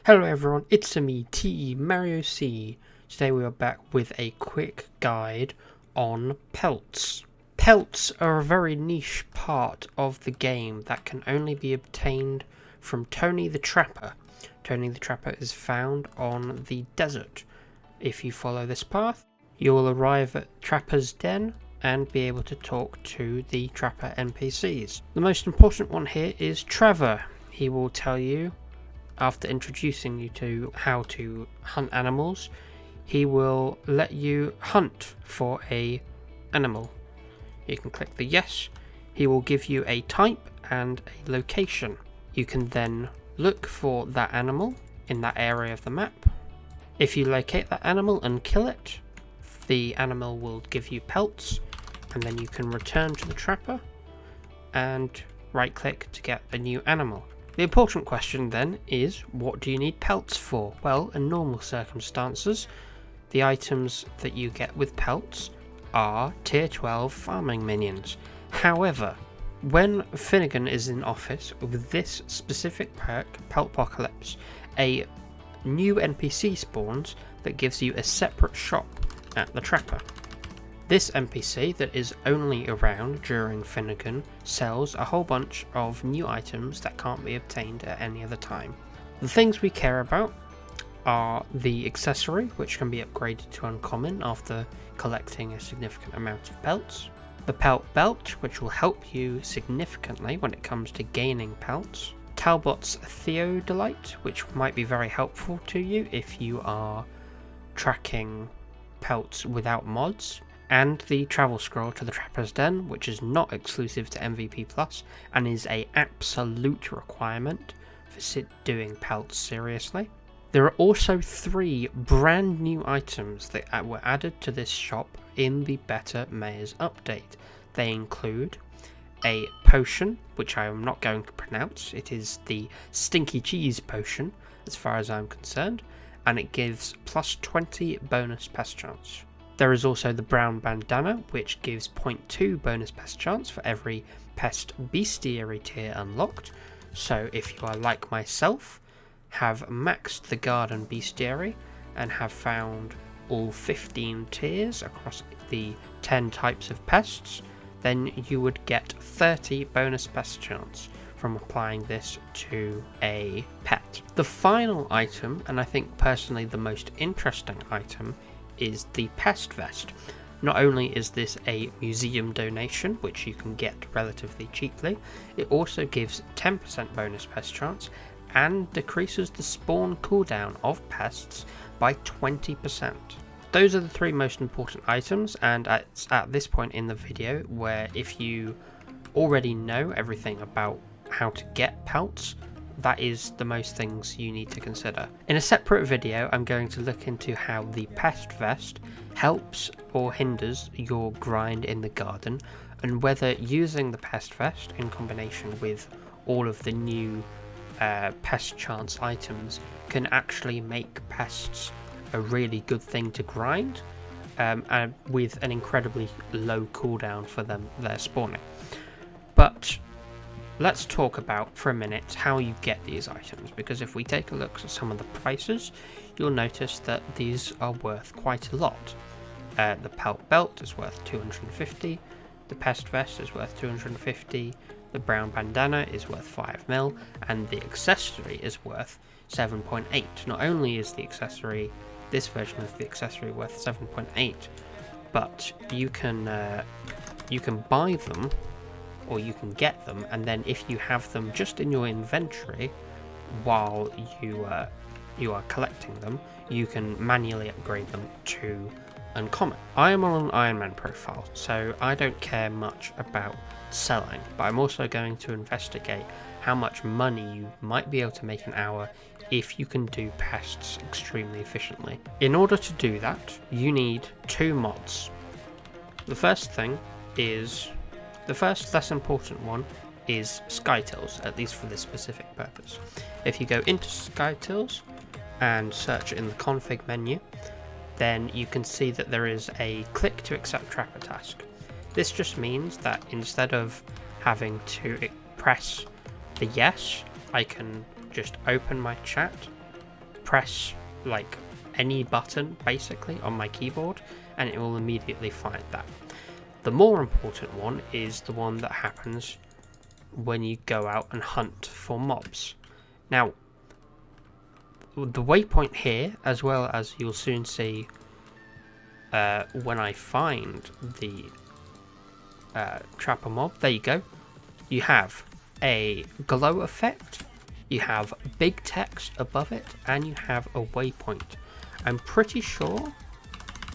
Hello everyone, it's me, TE Mario C. Today we are back with a quick guide on pelts. Pelts are a very niche part of the game that can only be obtained from Tony the Trapper. Tony the Trapper is found on the desert. If you follow this path, you will arrive at Trapper's Den and be able to talk to the Trapper NPCs. The most important one here is Trevor. He will tell you, after introducing you to how to hunt animals, he will let you hunt for a animal. You can click the yes. He will give you a type and a location. You can then look for that animal in that area of the map. If you locate that animal and kill it, the animal will give you pelts, and then you can return to the trapper and right click to get a new animal. The important question then is, what do you need pelts for? Well, in normal circumstances, the items that you get with pelts are tier 12 farming minions. However, when Finnegan is in office with this specific perk, Peltpocalypse, a new NPC spawns that gives you a separate shop at the trapper. This NPC that is only around during Finnegan sells a whole bunch of new items that can't be obtained at any other time. The things we care about are the accessory, which can be upgraded to uncommon after collecting a significant amount of pelts. The pelt belt, which will help you significantly when it comes to gaining pelts. Talbot's Theodolite, which might be very helpful to you if you are tracking pelts without mods. And the travel scroll to the Trapper's Den, which is not exclusive to MVP Plus and is an absolute requirement for doing pelts seriously. There are also 3 brand new items that were added to this shop in the Better Mayor's update. They include a potion, which I am not going to pronounce. It is the Stinky Cheese Potion, as far as I'm concerned, and it gives plus 20 bonus pest chance. There is also the brown bandana, which gives 0.2 bonus pest chance for every pest bestiary tier unlocked. So if you are like myself, have maxed the garden bestiary and have found all 15 tiers across the 10 types of pests, then you would get 30 bonus pest chance from applying this to a pet. The final item, and I think personally the most interesting item, is the pest vest. Not only is this a museum donation, which you can get relatively cheaply, it also gives 10% bonus pest chance and decreases the spawn cooldown of pests by 20%. Those are the 3 most important items, and it's at this point in the video where if you already know everything about how to get pelts, that is the most things you need to consider. In a separate video, I'm going to look into how the pest vest helps or hinders your grind in the garden, and whether using the pest vest in combination with all of the new pest chance items can actually make pests a really good thing to grind, and with an incredibly low cooldown for their spawning. But let's talk about for a minute how you get these items, because if we take a look at some of the prices, you'll notice that these are worth quite a lot. The pelt belt is worth 250, the pest vest is worth 250, the brown bandana is worth 5 mil, and the accessory is worth 7.8. Not only is this version of the accessory worth 7.8, but you can buy them, or you can get them, and then if you have them just in your inventory while you are collecting them, you can manually upgrade them to uncommon. I am on an Iron Man profile, so I don't care much about selling, but I'm also going to investigate how much money you might be able to make an hour if you can do pests extremely efficiently. In order to do that, you need 2 mods. The first less important one is SkyTills, at least for this specific purpose. If you go into SkyTills and search in the config menu, then you can see that there is a click to accept trapper task. This just means that instead of having to press the yes, I can just open my chat press like any button basically on my keyboard and it will immediately find that. The more important one is the one that happens when you go out and hunt for mobs. Now, the waypoint here, as well as you'll soon see when I find the trapper mob, there you go. You have a glow effect, you have big text above it, and you have a waypoint. I'm pretty sure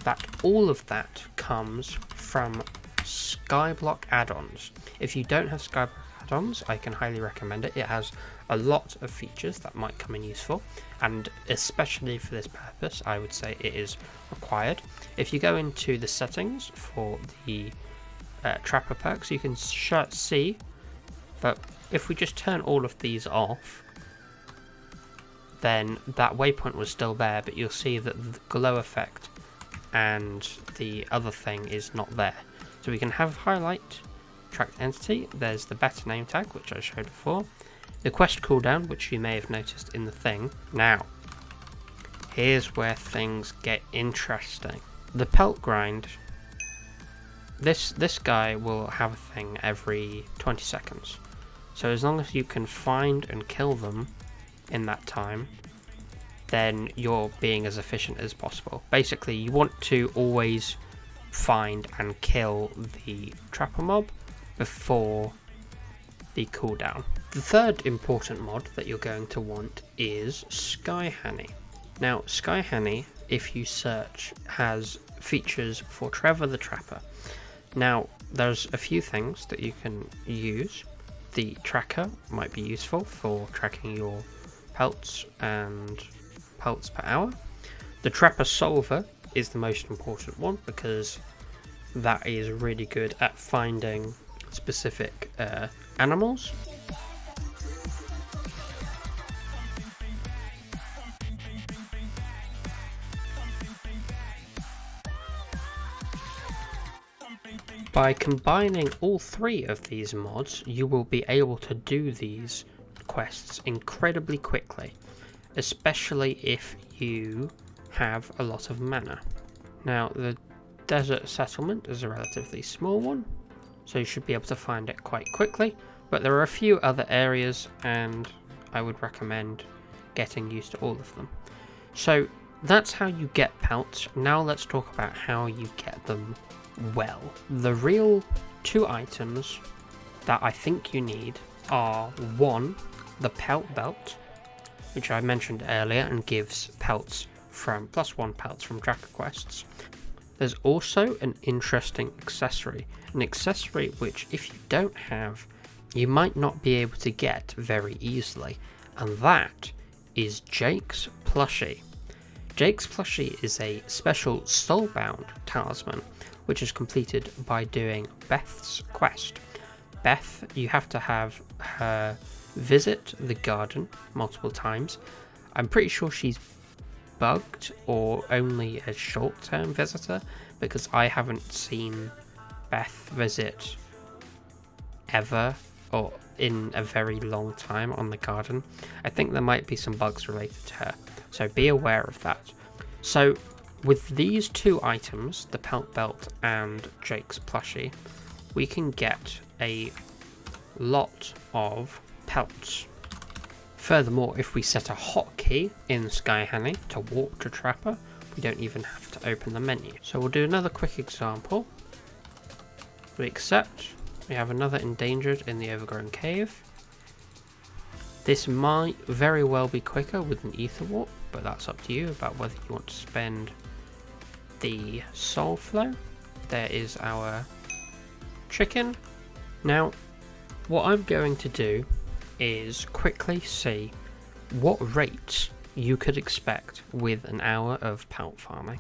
that all of that comes from Skyblock add-ons. If you don't have Skyblock add-ons, I can highly recommend it. It has a lot of features that might come in useful, and especially for this purpose, I would say it is required. If you go into the settings for the trapper perks, you can see that if we just turn all of these off, then that waypoint was still there, but you'll see that the glow effect and the other thing is not there. So we can have highlight, tracked entity, there's the better name tag, which I showed before, the quest cooldown, which you may have noticed in the thing. Now, here's where things get interesting. The pelt grind, this guy will have a thing every 20 seconds. So as long as you can find and kill them in that time, then you're being as efficient as possible. Basically, you want to always find and kill the trapper mob before the cooldown. The third important mod that you're going to want is Sky Honey. Now, Sky Honey, if you search, has features for Trevor the Trapper. Now, there's a few things that you can use. The tracker might be useful for tracking your pelts and pelts per hour. The Trapper Solver is the most important one because that is really good at finding specific animals. By combining all three of these mods, you will be able to do these quests incredibly quickly, especially if you have a lot of mana. Now, the desert settlement is a relatively small one, so you should be able to find it quite quickly, but there are a few other areas and I would recommend getting used to all of them. So that's how you get pelts. Now let's talk about how you get them well. The real two items that I think you need are, one, the pelt belt, which I mentioned earlier and gives pelts from +1 pelts from tracker quests. There's also an interesting accessory, an accessory which if you don't have, you might not be able to get very easily, and that is Jake's plushie. Jake's plushie is a special soulbound talisman which is completed by doing Beth's quest. Beth, you have to have her visit the garden multiple times. I'm pretty sure she's bugged or only a short-term visitor because I haven't seen Beth visit ever or in a very long time on the garden. I think there might be some bugs related to her, so be aware of that. So with these two items, the pelt belt and Jake's plushie, we can get a lot of pelts. Furthermore, if we set a hotkey in Sky Honey to walk to Trapper, we don't even have to open the menu. So we'll do another quick example. We accept. We have another endangered in the overgrown cave. This might very well be quicker with an ether warp, but that's up to you about whether you want to spend the soul flow. There is our chicken. Now, what I'm going to do is quickly see what rates you could expect with an hour of pelt farming.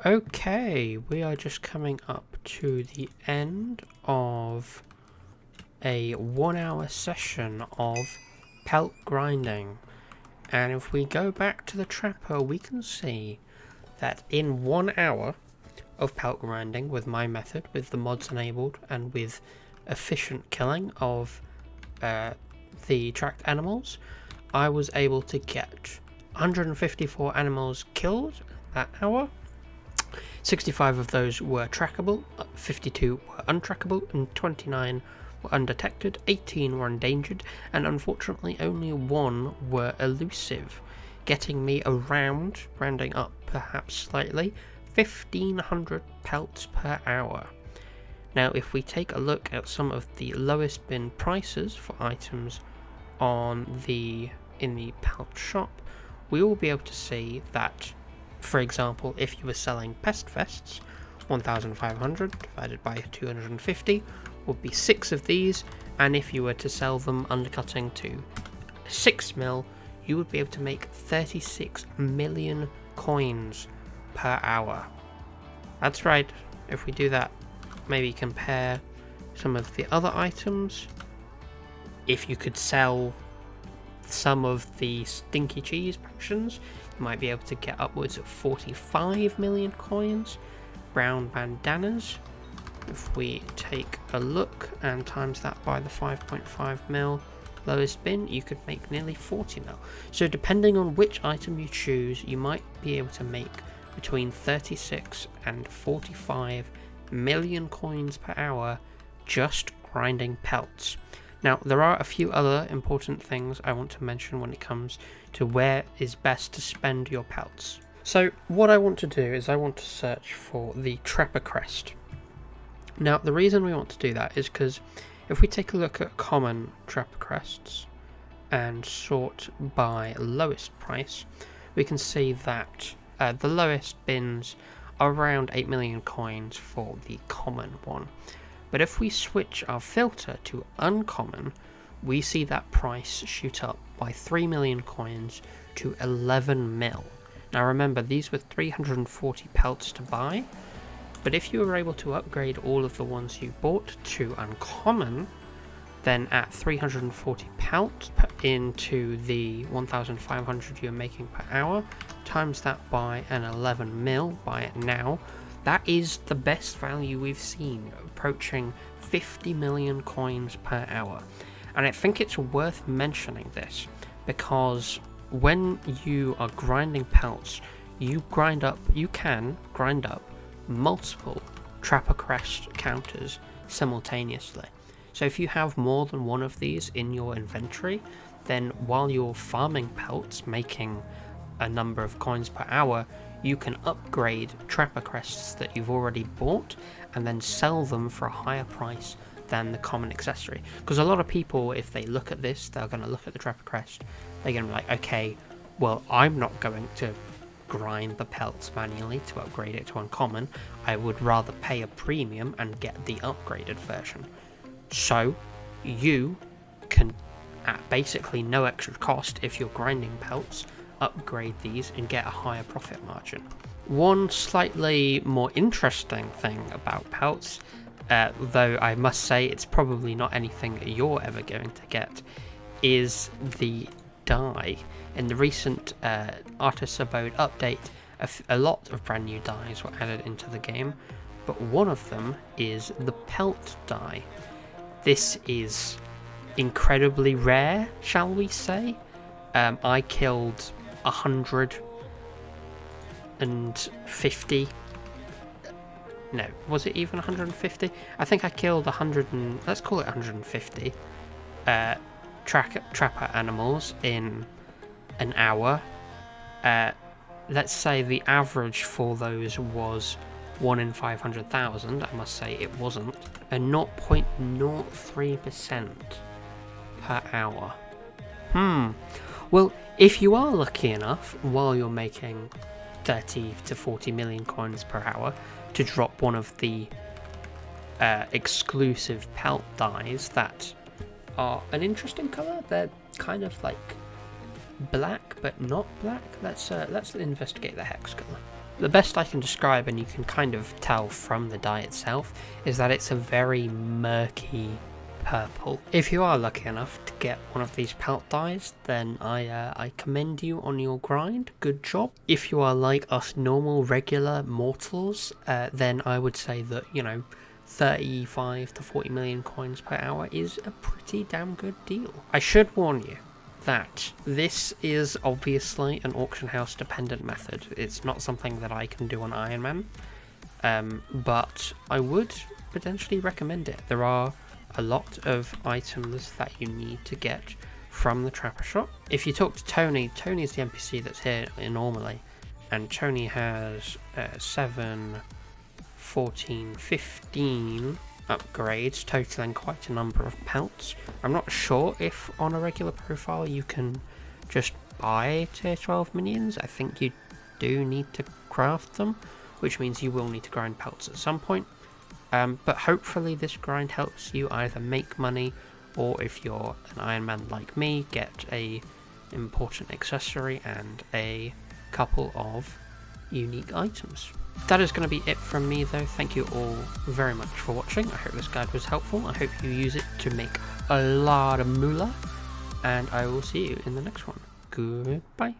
Okay, we are just coming up to the end of a 1 hour session of pelt grinding. And if we go back to the trapper, we can see that in 1 hour of pelt grinding with my method, with the mods enabled, and with efficient killing of the tracked animals, I was able to get 154 animals killed that hour. 65 of those were trackable, 52 were untrackable, and 29 were undetected, 18 were endangered, and unfortunately only 1 were elusive, getting me around, rounding up perhaps slightly, 1500 pelts per hour. Now if we take a look at some of the lowest bin prices for items in the Pelt shop, we will be able to see that, for example, if you were selling pest vests, 1500 divided by 250 would be 6 of these, and if you were to sell them undercutting to 6 mil, you would be able to make 36 million coins per hour. That's right. If we do that, maybe compare some of the other items. If you could sell some of the stinky cheese potions, you might be able to get upwards of 45 million coins. Brown bandanas, if we take a look and times that by the 5.5 mil lowest bin, you could make nearly 40 mil. So depending on which item you choose, you might be able to make between 36 and 45 million coins per hour just grinding pelts. Now, there are a few other important things I want to mention when it comes to where is best to spend your pelts. So what I want to do is I want to search for the Trapper Crest. Now, the reason we want to do that is because if we take a look at common Trapper Crests and sort by lowest price, we can see that the lowest bins are around 8 million coins for the common one. But if we switch our filter to uncommon, we see that price shoot up by 3 million coins to 11 mil. Now remember, these were 340 pelts to buy, but if you were able to upgrade all of the ones you bought to uncommon, then at 340 pelts into the 1500 you're making per hour, times that by an 11 mil, buy it now, that is the best value we've seen, approaching 50 million coins per hour. And I think it's worth mentioning this, because when you are grinding pelts, you can grind up multiple Trapper Crest counters simultaneously. So if you have more than one of these in your inventory, then while you're farming pelts, making a number of coins per hour, you can upgrade Trapper Crests that you've already bought and then sell them for a higher price than the common accessory. Because a lot of people, if they look at this, they're going to look at the Trapper Crest, they're going to be like, okay, well, I'm not going to grind the pelts manually to upgrade it to uncommon. I would rather pay a premium and get the upgraded version. So you can, at basically no extra cost, if you're grinding pelts, upgrade these and get a higher profit margin. One slightly more interesting thing about pelts, though I must say it's probably not anything you're ever going to get, is the dye. In the recent Artist's Abode update, a lot of brand new dyes were added into the game, but one of them is the Pelt dye. This is incredibly rare, shall we say. I killed 150. No, was it even 150? I think I killed 100 and let's call it 150 trapper animals in an hour. Let's say the average for those was 1 in 500,000. I must say it wasn't. A 0.03% per hour. Well, if you are lucky enough, while you're making 30 to 40 million coins per hour, to drop one of the exclusive Pelt dyes that are an interesting colour, they're kind of like black but not black. Let's investigate the hex colour. The best I can describe, and you can kind of tell from the dye itself, is that it's a very murky purple. If you are lucky enough to get one of these pelt dyes, then I commend you on your grind. Good job. If you are like us normal, regular mortals, then I would say that, you know, 35 to 40 million coins per hour is a pretty damn good deal. I should warn you that this is obviously an auction house dependent method. It's not something that I can do on Iron Man, but I would potentially recommend it. There are a lot of items that you need to get from the trapper shop. If you talk to Tony, Tony is the NPC that's here normally, and Tony has 7, 14, 15 upgrades, totaling quite a number of pelts. I'm not sure if on a regular profile you can just buy tier 12 minions. I think you do need to craft them, which means you will need to grind pelts at some point. But hopefully this grind helps you either make money, or if you're an Iron Man like me, get a important accessory and a couple of unique items. That is going to be it from me though. Thank you all very much for watching. I hope this guide was helpful. I hope you use it to make a lot of moolah, and I will see you in the next one. Goodbye.